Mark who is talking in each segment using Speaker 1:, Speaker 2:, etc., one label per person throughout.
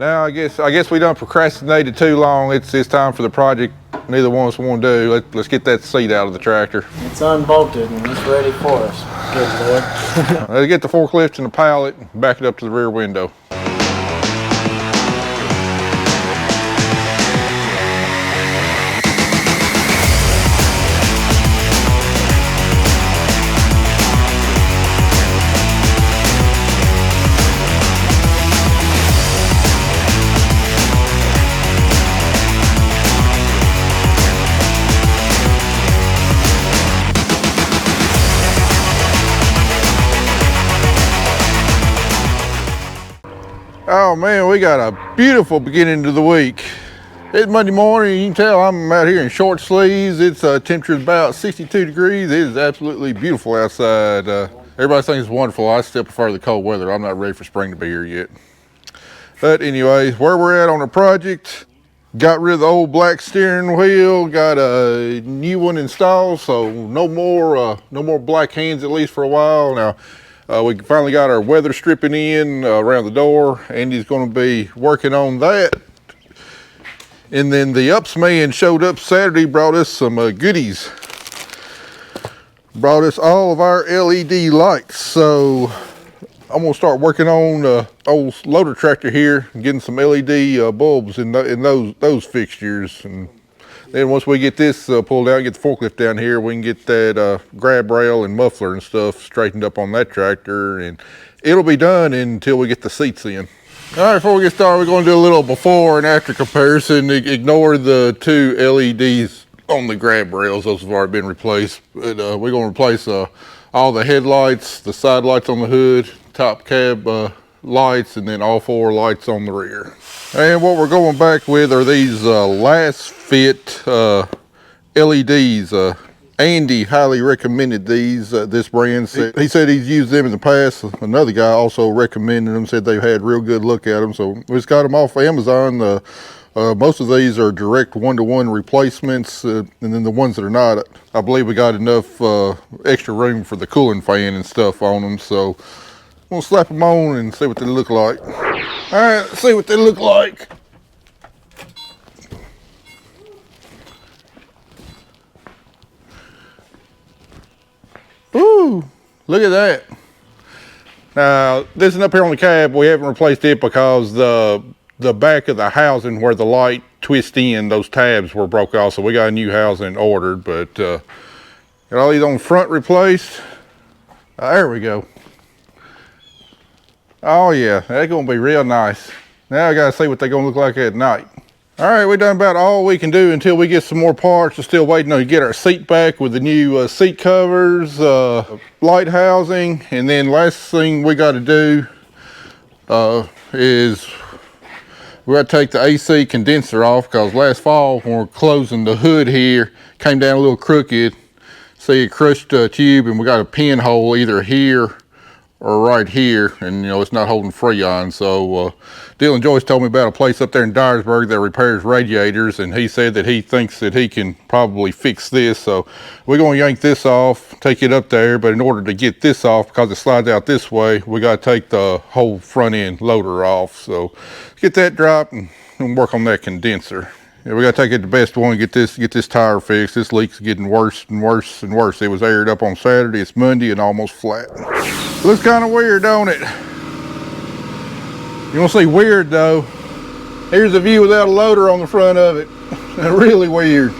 Speaker 1: Now I guess we done procrastinated too long. It's time for the project neither one of us want to do. Let's get that seat out of the tractor.
Speaker 2: It's unbolted and it's ready for us. Good Lord.
Speaker 1: Let's get the forklift and the pallet and back it up to the rear window. Oh man, we got a beautiful beginning to the week. It's Monday morning, you can tell I'm out here in short sleeves. It's temperature about 62 degrees. It is absolutely beautiful outside. Everybody thinks it's wonderful. I still prefer the cold weather. I'm not ready for spring to be here yet. But anyways, where we're at on the project, got rid of the old black steering wheel, got a new one installed, so no more black hands, at least for a while. Now, we finally got our weather stripping in around the door. Andy's going to be working on that. And then the Ups man showed up Saturday, brought us some goodies. Brought us all of our LED lights. So I'm going to start working on the old loader tractor here, getting some LED bulbs in those fixtures. And then once we get this pulled out and get the forklift down here, we can get that grab rail and muffler and stuff straightened up on that tractor, and it'll be done until we get the seats in. All right, before we get started, we're going to do a little before and after comparison. Ignore the two LEDs on the grab rails. Those have already been replaced. But we're going to replace all the headlights, the side lights on the hood, top cab lights, and then all four lights on the rear. And what we're going back with are these last fit LEDs. Andy highly recommended this brand. He said he's used them in the past. Another guy also recommended them, said they've had real good look at them. So we just got them off Amazon. Most of these are direct one-to-one replacements, and then the ones that are not, I believe we got enough extra room for the cooling fan and stuff on them. So we'll slap them on and see what they look like. All right, let's see what they look like. Ooh, look at that. Now, this is up here on the cab. We haven't replaced it because the back of the housing where the light twists in, those tabs were broke off. So we got a new housing ordered, but got all these on front replaced. There we go. Oh yeah, that's gonna be real nice. Now I gotta see what they're gonna look like at night. All right, we done about all we can do until we get some more parts. We're still waiting to get our seat back with the new seat covers, light housing, and then last thing we gotta do is we gotta take the AC condenser off, because last fall when we're closing the hood here, came down a little crooked. See, it crushed the tube, and we got a pinhole either here or right here, and it's not holding Freon. So Dylan Joyce told me about a place up there in Dyersburg that repairs radiators, and he said that he thinks that he can probably fix this. So we're going to yank this off, take it up there, but in order to get this off, because it slides out this way, we got to take the whole front end loader off. So get that dropped and work on that condenser. Yeah, we got to take it to Best One, get this tire fixed. This leak's getting worse and worse and worse. It was aired up on Saturday. It's Monday and almost flat. Looks kind of weird, don't it? You want to see weird though? Here's a view without a loader on the front of it. Really weird.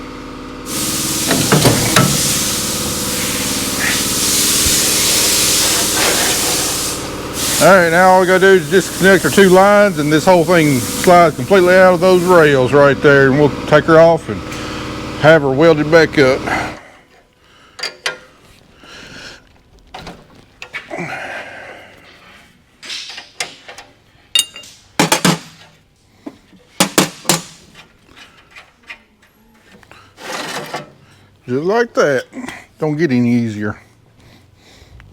Speaker 1: All right, now all we gotta do is disconnect our two lines, and this whole thing slides completely out of those rails right there, and we'll take her off and have her welded back up. Just like that. Don't get any easier.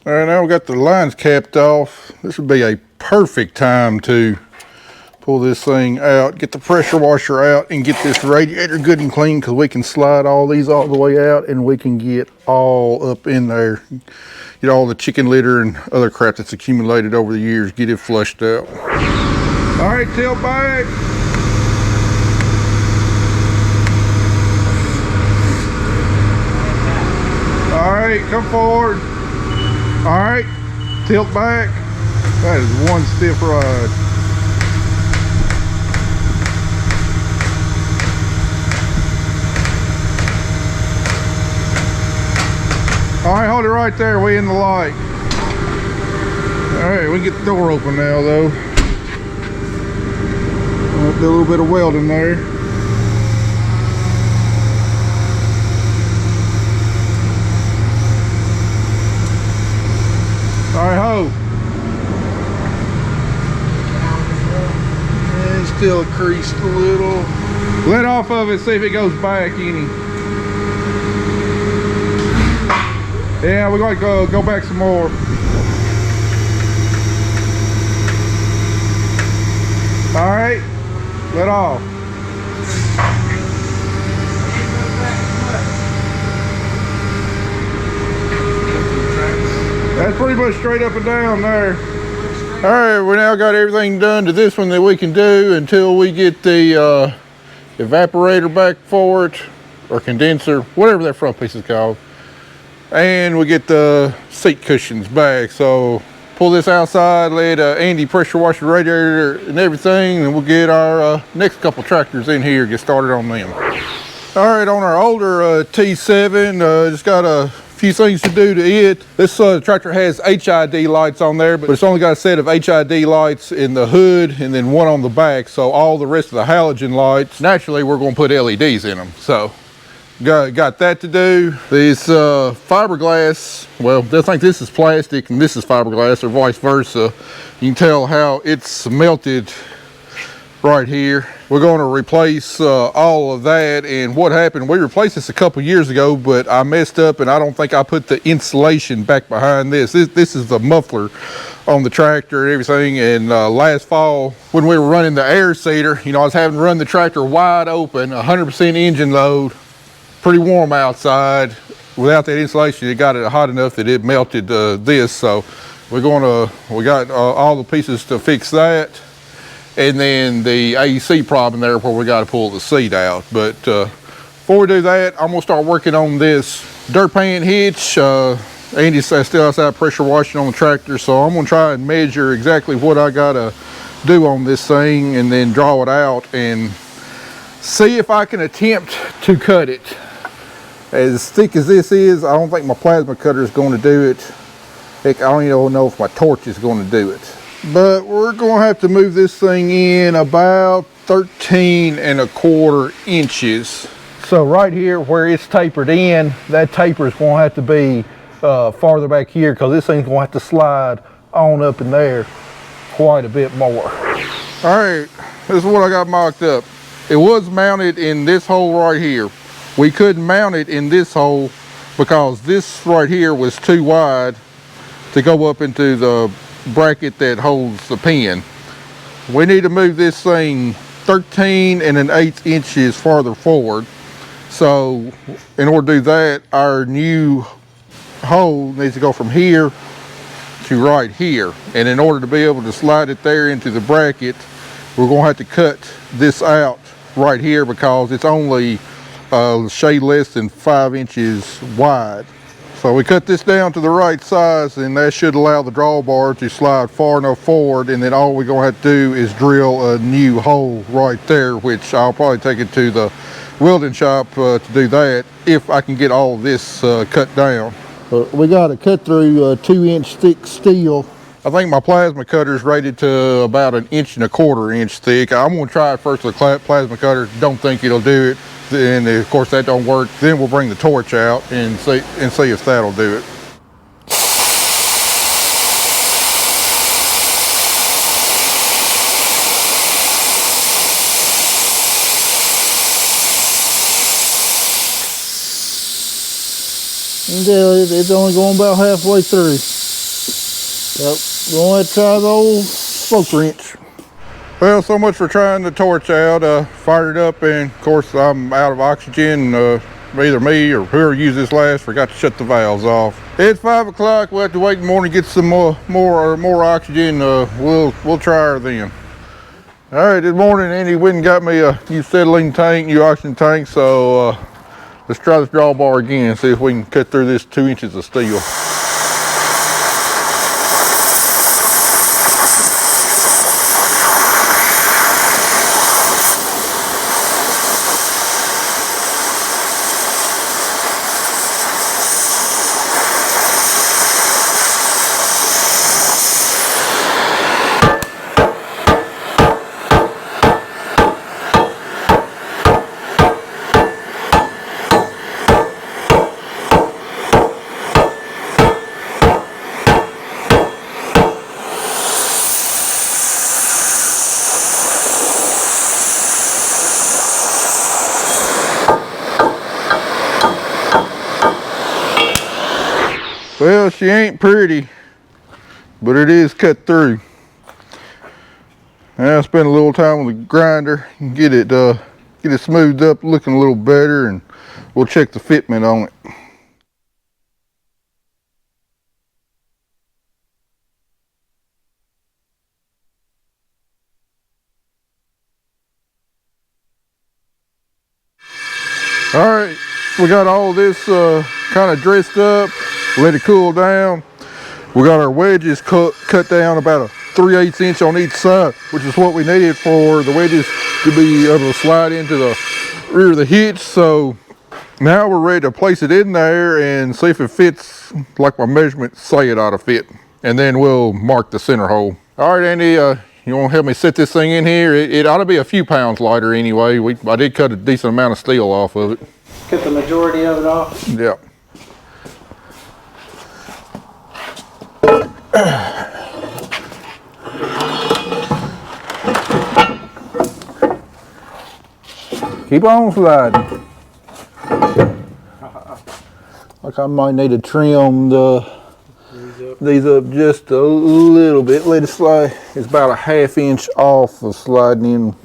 Speaker 1: All right, now we got the lines capped off. This would be a perfect time to pull this thing out, get the pressure washer out, and get this radiator good and clean, because we can slide all these all the way out, and we can get all up in there. Get all the chicken litter and other crap that's accumulated over the years, get it flushed out. All right, tilt back. All right, come forward. All right, tilt back. That is one stiff ride. All right, hold it right there. We in the light. All right, we can get the door open now, though. I'll do a little bit of welding there. All right, ho. And still creased a little. Let off of it, see if it goes back any. Yeah, we're going to go back some more. All right, let off. That's pretty much straight up and down there. All right, we now got everything done to this one that we can do until we get the evaporator back for it, or condenser, whatever that front piece is called. And we get the seat cushions back. So pull this outside, let Andy pressure wash the radiator and everything, and we'll get our next couple tractors in here, get started on them. All right, on our older T7, just got a few things to do to it. This tractor has HID lights on there, but it's only got a set of HID lights in the hood and then one on the back. So all the rest of the halogen lights, naturally we're going to put LEDs in them. So got that to do. This fiberglass, well, they think this is plastic and this is fiberglass, or vice versa. You can tell how it's melted right here. We're going to replace all of that. And what happened, we replaced this a couple years ago, but I messed up and I don't think I put the insulation back behind this. This is the muffler on the tractor and everything. And last fall, when we were running the air seeder, you know, I was having to run the tractor wide open, 100% engine load, pretty warm outside. Without that insulation, it got it hot enough that it melted this. So we got all the pieces to fix that. And then the AC problem there where we got to pull the seat out. But before we do that, I'm gonna start working on this dirt pan hitch. Andy's still outside pressure washing on the tractor, so I'm gonna try and measure exactly what I gotta do on this thing and then draw it out and see if I can attempt to cut it. As thick as this is, I don't think my plasma cutter is going to do it. Heck, I don't even know if my torch is going to do it. But we're going to have to move this thing in about 13¼ inches. So right here where it's tapered in, that taper is going to have to be farther back here, because this thing's going to have to slide on up in there quite a bit more. All right, this is what I got mocked up. It was mounted in this hole right here. We couldn't mount it in this hole because this right here was too wide to go up into the bracket that holds the pin. We need to move this thing 13⅛ inches farther forward. So in order to do that, our new hole needs to go from here to right here. And in order to be able to slide it there into the bracket, we're going to have to cut this out right here because it's only shade less than 5 inches wide. So we cut this down to the right size, and that should allow the drawbar to slide far enough forward, and then all we're going to have to do is drill a new hole right there, which I'll probably take it to the welding shop to do that if I can get all of this cut down. We got to cut through 2-inch thick steel. I think my plasma cutter is rated to about 1¼ inch thick. I'm going to try it first with a plasma cutter. Don't think it'll do it. And of course that don't work. Then we'll bring the torch out and see if that'll do it. It's only going about halfway through. Yep, going to try the old spoke wrench. Well, so much for trying the torch out. Fired it up, and of course I'm out of oxygen. Either me or whoever used this last forgot to shut the valves off. It's 5 o'clock. We'll have to wait in the morning to get some more oxygen. We'll try her then. All right, this morning Andy went and got me a new acetylene tank, new oxygen tank, so let's try this drawbar again and see if we can cut through this 2 inches of steel. Well, she ain't pretty, but it is cut through. Now I spend a little time with the grinder and get it smoothed up, looking a little better, and we'll check the fitment on it. All right, we got all this kind of dressed up, let it cool down. We got our wedges cut down about a 3/8 inch on each side, which is what we needed for the wedges to be able to slide into the rear of the hitch. So now we're ready to place it in there and see if it fits like my measurements say it ought to fit. And then we'll mark the center hole. All right, Andy, you want to help me set this thing in here? It ought to be a few pounds lighter anyway. I did cut a decent amount of steel off of it.
Speaker 2: Cut the majority of it off?
Speaker 1: Yeah. Keep on sliding. Like I might need to trim these up just a little bit. Let it slide. It's about a 1/2 inch off of sliding in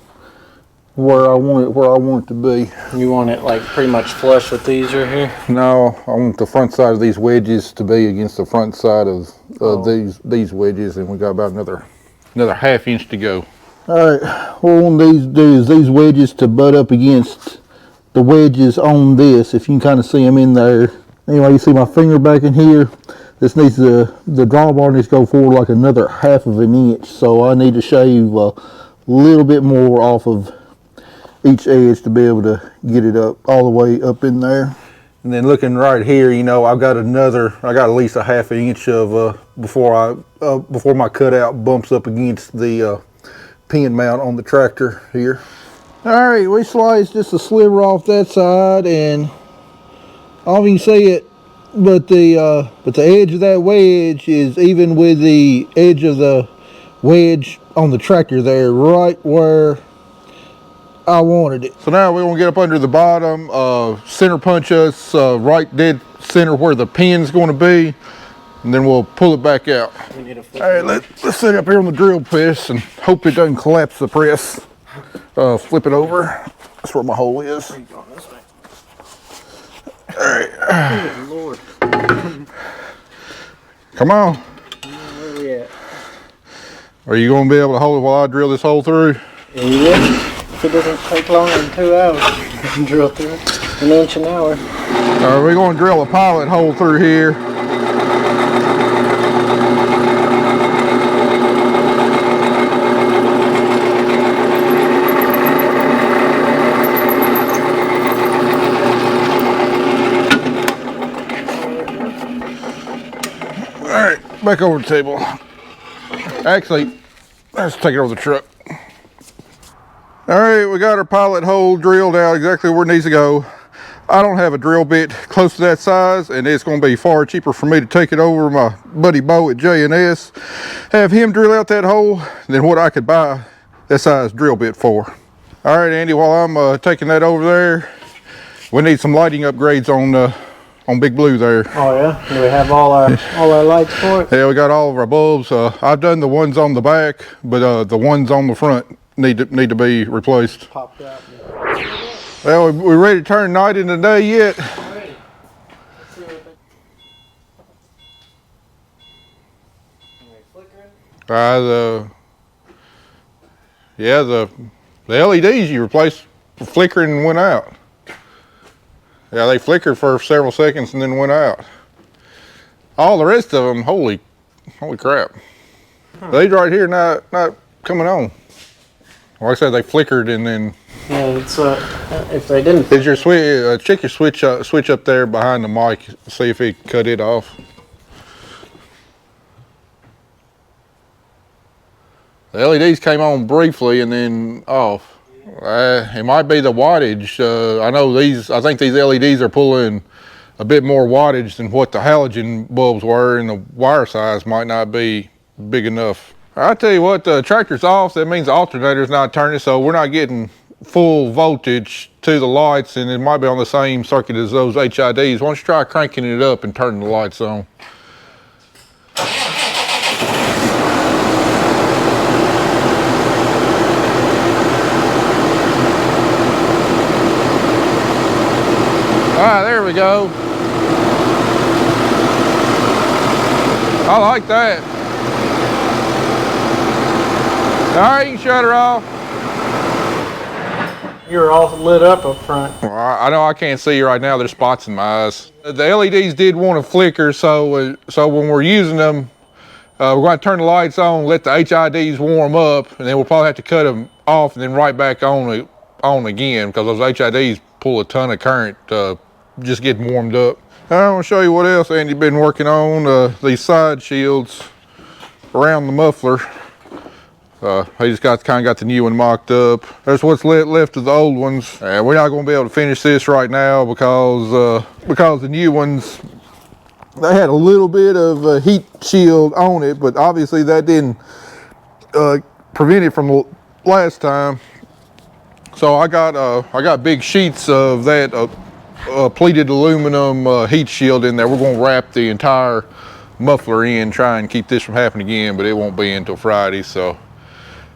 Speaker 1: where I want it to be.
Speaker 2: You want it like pretty much flush with these right here?
Speaker 1: No, I want the front side of these wedges to be against the front side of these wedges, and we got about another 1/2 inch to go. All right, what we want these to do is these wedges to butt up against the wedges on this. If you can kind of see them in there. Anyway, you see my finger back in here. This needs the drawbar needs to go forward like another 1/2 inch. So I need to shave a little bit more off of each edge to be able to get it up all the way up in there. And then looking right here, you know, I got at least a 1/2 inch of before my cutout bumps up against the pin mount on the tractor here. All right, we sliced just a sliver off that side, and I don't know if you can see it, but the edge of that wedge is even with the edge of the wedge on the tractor there, right where I wanted it. So now we're gonna get up under the bottom, center punch us right dead center where the pin's gonna be, and then we'll pull it back out. All right, let's sit up here on the drill press and hope it doesn't collapse the press. Flip it over. That's where my hole is. All right.
Speaker 2: Good Lord.
Speaker 1: Come on.
Speaker 2: Where we at?
Speaker 1: Are you gonna be able to hold it while I drill this hole through?
Speaker 2: Yeah. If it doesn't take longer than 2 hours, you can drill through it 1 inch an hour.
Speaker 1: All right, we're gonna drill a pilot hole through here. All right, back over the table. Actually, let's take it over the truck. All right, we got our pilot hole drilled out exactly where it needs to go. I don't have a drill bit close to that size, and it's going to be far cheaper for me to take it over my buddy Bo at J&S, have him drill out that hole than what I could buy that size drill bit for. All right, Andy, while I'm taking that over there, we need some lighting upgrades on Big Blue there.
Speaker 2: Oh yeah? Do we have all our lights for it?
Speaker 1: Yeah, we got all of our bulbs. I've done the ones on the back, but the ones on the front need to be replaced.
Speaker 2: Popped out.
Speaker 1: Well, we ready to turn night into day yet?
Speaker 2: Ready.
Speaker 1: The Yeah, the LEDs you replaced flickered and went out. Yeah, they flickered for several seconds and then went out. All the rest of them, holy crap. These right here not coming on. Like I said, they flickered and then.
Speaker 2: Yeah, it's if they didn't.
Speaker 1: Is your switch? Check your switch up there behind the mic. See if it cut it off. The LEDs came on briefly and then off. It might be the wattage. I think these LEDs are pulling a bit more wattage than what the halogen bulbs were, and the wire size might not be big enough. I tell you what, the tractor's off. That means the alternator's not turning, so we're not getting full voltage to the lights, and it might be on the same circuit as those HIDs. Why don't you try cranking it up and turning the lights on? All right, there we go. I like that. All right, you can shut her off.
Speaker 2: You're all lit up front.
Speaker 1: Well, I know I can't see you right now. There's spots in my eyes. The LEDs did want to flicker, so when we're using them, we're going to turn the lights on, let the HIDs warm up, and then we'll probably have to cut them off and then right back on again, because those HIDs pull a ton of current just getting warmed up. I want to show you what else Andy's been working on. These side shields around the muffler. He just kind of got the new one mocked up. There's what's left of the old ones. And we're not going to be able to finish this right now because the new ones, they had a little bit of a heat shield on it, but obviously that didn't prevent it from the last time. So I got big sheets of that pleated aluminum heat shield in there. We're going to wrap the entire muffler in, try and keep this from happening again, but it won't be until Friday. So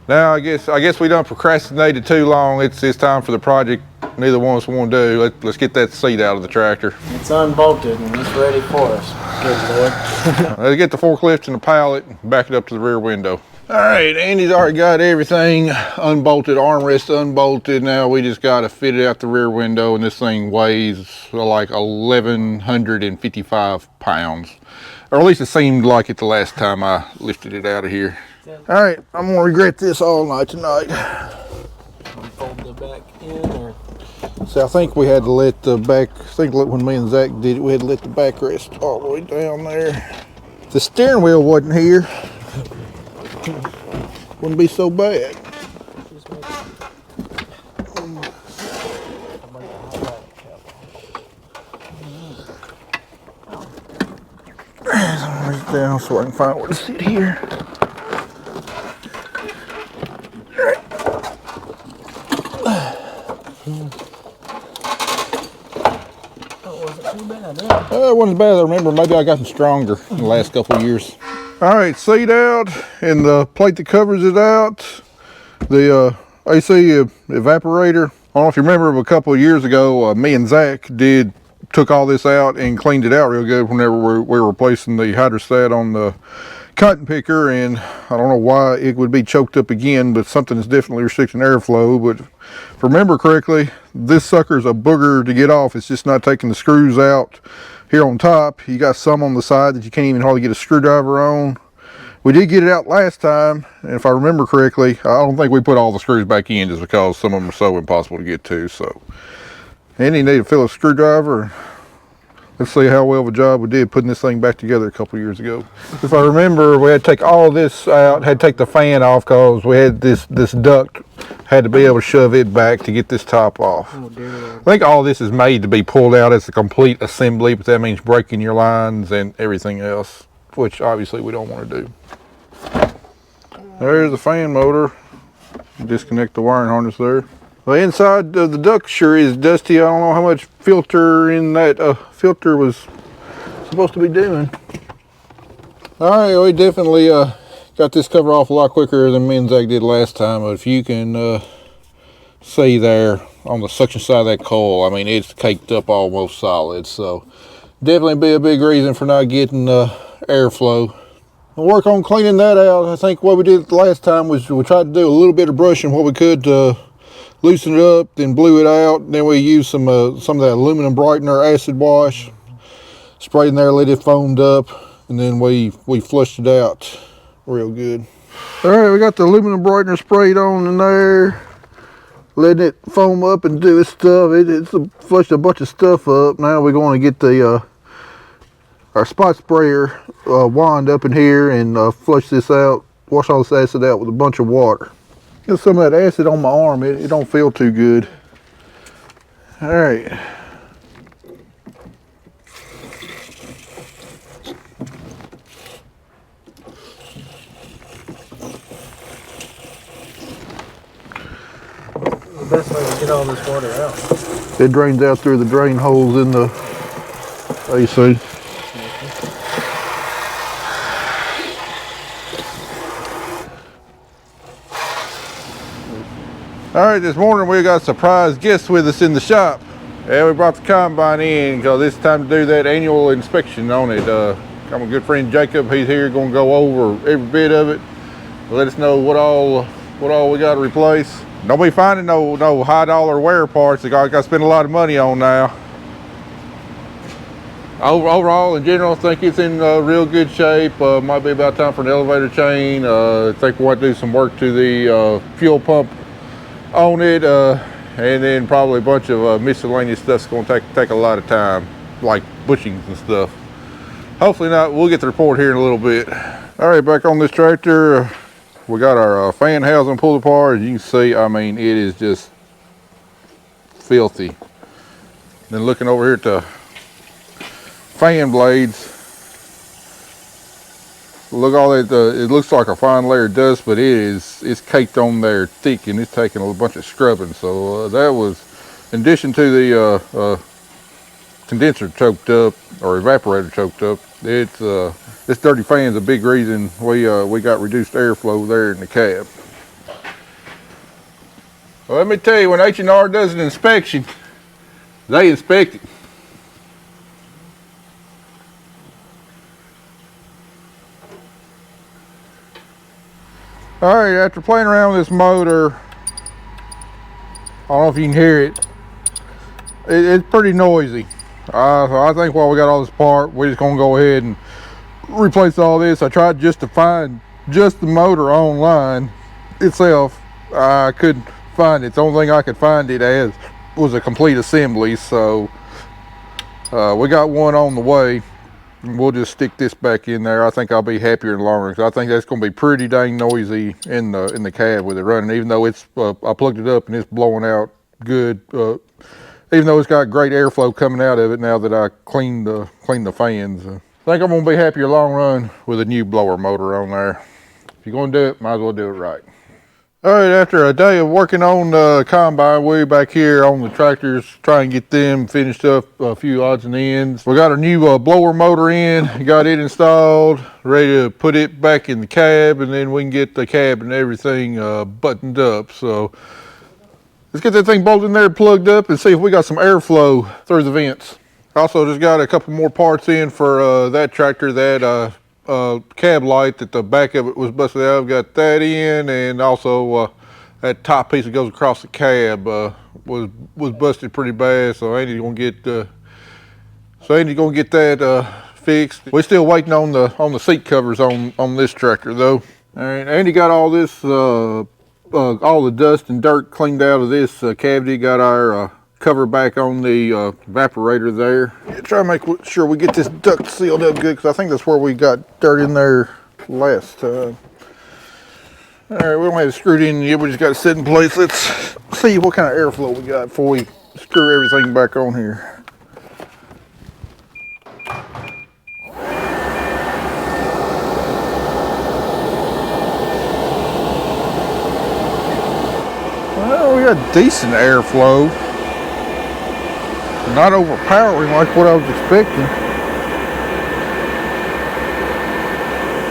Speaker 1: now I guess we done procrastinated too long. It's time for the project neither one of us want to do. Let's get that seat out of the tractor.
Speaker 2: It's unbolted and it's ready for us. Good Lord.
Speaker 1: Let's get the forklift and the pallet and back it up to the rear window. All right, Andy's already got everything unbolted, armrest unbolted. Now we just got to fit it out the rear window, and this thing weighs like 1,155 pounds. Or at least it seemed like it the last time I lifted it out of here. All right, I'm gonna regret this all night tonight.
Speaker 2: Fold the back in or?
Speaker 1: So I think we had to let the back, when me and Zach did it, we had to let the backrest all the way down there. If the steering wheel wasn't here, wouldn't be so bad. Reach down so I can find where to sit here. It wasn't as bad as I remember. Maybe I gotten stronger in the last couple of years. All right, seat out and the plate that covers it out. The AC evaporator. I don't know if you remember, but a couple of years ago, me and Zach took all this out and cleaned it out real good whenever we were replacing the hydrostat on the cotton picker, and I don't know why it would be choked up again, but something is definitely restricting airflow. But if I remember correctly, this sucker's a booger to get off. It's just not taking the screws out here on top. You got some on the side that you can't even hardly get a screwdriver on. We did get it out last time, and if I remember correctly, I don't think we put all the screws back in just because some of them are so impossible to get to. So, and you need a Phillips screwdriver. Let's see how well of a job we did putting this thing back together a couple of years ago. If I remember, we had to take all this out, had to take the fan off because we had this duct, had to be able to shove it back to get this top off.
Speaker 2: Oh, dear.
Speaker 1: I think all this is made to be pulled out as a complete assembly, but that means breaking your lines and everything else, which obviously we don't want to do. There's the fan motor. Disconnect the wiring harness there. The inside of the duct sure is dusty. I don't know how much filter in that filter was supposed to be doing. All right, we definitely got this cover off a lot quicker than me and Zach did last time. But if you can see there on the suction side of that coil, I mean, it's caked up almost solid. So definitely be a big reason for not getting airflow I'll work on cleaning that out. I think what we did the last time was we tried to do a little bit of brushing what we could to loosen it up, then blew it out. Then we used some of that aluminum brightener acid wash, sprayed in there, let it foamed up, and then we flushed it out real good. All right, we got the aluminum brightener sprayed on in there, letting it foam up and do its stuff. It's flushed a bunch of stuff up. Now we're going to get the our spot sprayer wand up in here and flush this out, wash all this acid out with a bunch of water. Get some of that acid on my arm. It don't feel too good. All right.
Speaker 2: The best way to get all this water out.
Speaker 1: It drains out through the drain holes in the AC. All right, this morning we got a surprise guest with us in the shop. Yeah, we brought the combine in because it's time to do that annual inspection on it. Got my good friend Jacob. He's here, going to go over every bit of it. Let us know what all we got to replace. Don't be finding no high dollar wear parts that I got to spend a lot of money on now. Overall, in general, I think it's in real good shape. Might be about time for an elevator chain. I think we want to do some work to the fuel pump on it, and then probably a bunch of miscellaneous stuff's going to take a lot of time, like bushings and stuff. Hopefully not. We'll get the report here in a little bit. All right, back on this tractor, we got our fan housing pulled apart. As you can see, I mean, it is just filthy. Then looking over here at the fan blades, look, all that, it looks like a fine layer of dust, but it's caked on there thick, and it's taking a bunch of scrubbing. So that was, in addition to the condenser choked up, or evaporator choked up, this dirty fan's a big reason we got reduced airflow there in the cab. Well, let me tell you, when H&R does an inspection, they inspect it. All right, after playing around with this motor, I don't know if you can hear it. It's pretty noisy. So I think while we got all this part, we're just gonna go ahead and replace all this. I tried just to find just the motor online itself. I couldn't find it. The only thing I could find it as was a complete assembly. So we got one on the way. We'll just stick this back in there. I think I'll be happier in the long run, because I think that's going to be pretty dang noisy in the cab with it running. Even though it's I plugged it up and it's blowing out good. Even though it's got great airflow coming out of it now that I cleaned the fans. I think I'm going to be happier long run with a new blower motor on there. If you're going to do it, might as well do it right. All right, after a day of working on the combine, we're back here on the tractors, trying to get them finished up, a few odds and ends. We got our new blower motor in, got it installed, ready to put it back in the cab, and then we can get the cab and everything buttoned up. So let's get that thing bolted in there, plugged up, and see if we got some airflow through the vents. Also just got a couple more parts in for that tractor, that cab light that the back of it was busted out. I've got that in, and also that top piece that goes across the cab was busted pretty bad. So Andy's gonna get that fixed. We're still waiting on the seat covers on this tractor though. All right, Andy got all this all the dust and dirt cleaned out of this cavity. Got our cover back on the evaporator there. Try to make sure we get this duct sealed up good, because I think that's where we got dirt in there last time. All right, we don't have it screwed in yet. We just got it set in place. Let's see what kind of airflow we got before we screw everything back on here. Well, we got decent airflow. Not overpowering like what I was expecting.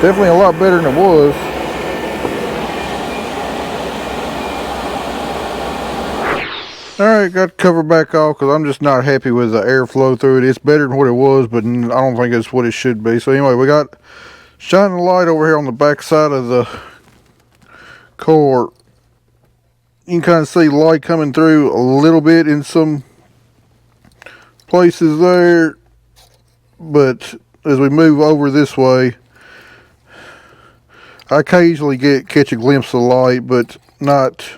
Speaker 1: Definitely a lot better than it was. All right, got the cover back off because I'm just not happy with the airflow through it. It's better than what it was, but I don't think it's what it should be. So anyway, we got shining a light over here on the back side of the car. You can kind of see light coming through a little bit in some places there, but as we move over this way, I occasionally catch a glimpse of light, but not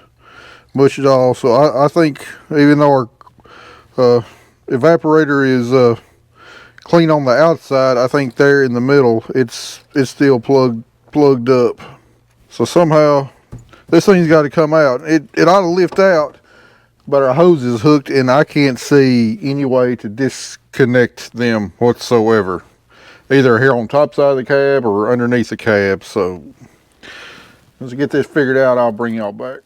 Speaker 1: much at all. So I think even though our evaporator is clean on the outside, I think there in the middle it's still plugged up. So somehow this thing's got to come out. It ought to lift out, but our hose is hooked and I can't see any way to disconnect them whatsoever, either here on top side of the cab or underneath the cab. So once I get this figured out, I'll bring y'all back.